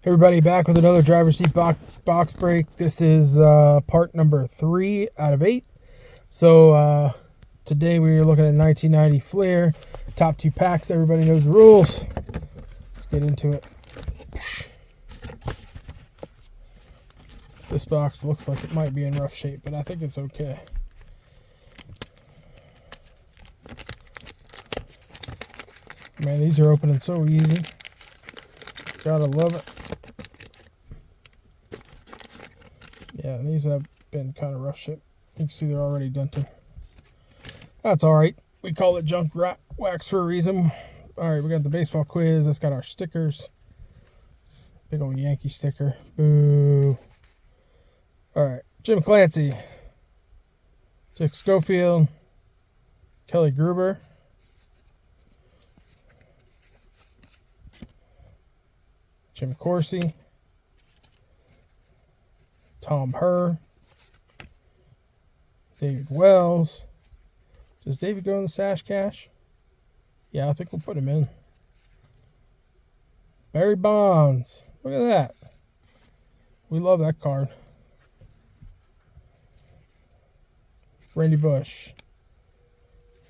Everybody, back with another driver's seat box break. This is part number 3 out of 8. So today we are looking at 1990 Fleer. Top 2 packs. Everybody knows the rules. Let's get into it. This box looks like it might be in rough shape, but I think it's okay. Man, these are opening so easy. Gotta love it. Yeah, these have been kind of rough shape. You can see they're already dented. That's alright. We call it junk wax for a reason. Alright, we got the baseball quiz. That's got our stickers. Big old Yankee sticker. Boo. Alright, Jim Clancy. Dick Schofield. Kelly Gruber. Jim Corsi. Tom Herr. David Wells. Does David go in the Sash Cash? Yeah, I think we'll put him in. Barry Bonds. Look at that. We love that card. Randy Bush.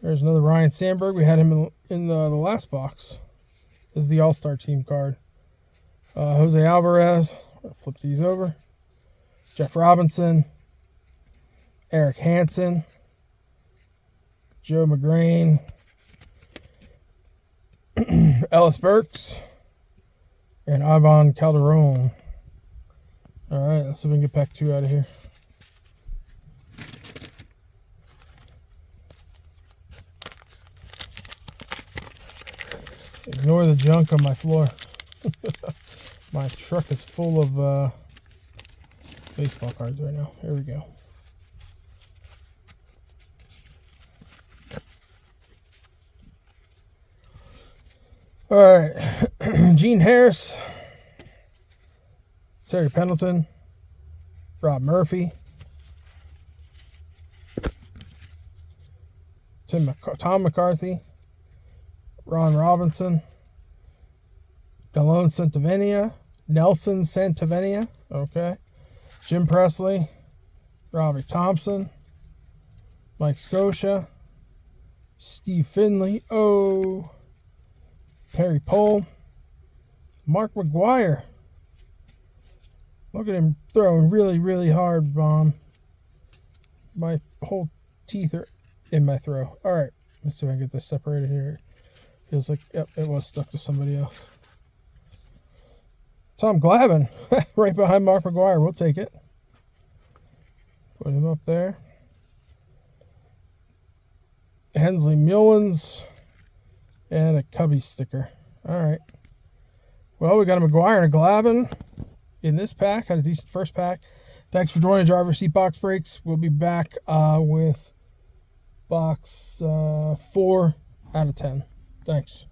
There's another Ryan Sandberg. We had him in the last box. This is the All-Star team card. Jose Alvarez. Flip these over. Jeff Robinson. Eric Hansen. Joe McGrain. Ellis Burks. And Ivan Calderon. Alright, let's see if we can get pack 2 out of here. Ignore the junk on my floor. My truck is full of baseball cards right now. Here we go. All right. Gene Harris. Terry Pendleton. Rob Murphy. Tom McCarthy. Ron Robinson. Nelson Santovenia. Okay. Jim Presley. Robbie Thompson. Mike Scotia. Steve Finley. Oh. Perry Pohl. Mark McGuire. Look at him throwing really, really hard, bomb. My whole teeth are in my throw. All right. Let's see if I can get this separated here. Feels like, yep, it was stuck to somebody else. Tom Glavine, right behind Mark McGuire. We'll take it. Put him up there. Hensley Mullins. And a Cubby sticker. All right. Well, we got a McGuire and a Glavine in this pack. Had a decent first pack. Thanks for joining Driver Seat Box Breaks. We'll be back with box 4 out of 10. Thanks.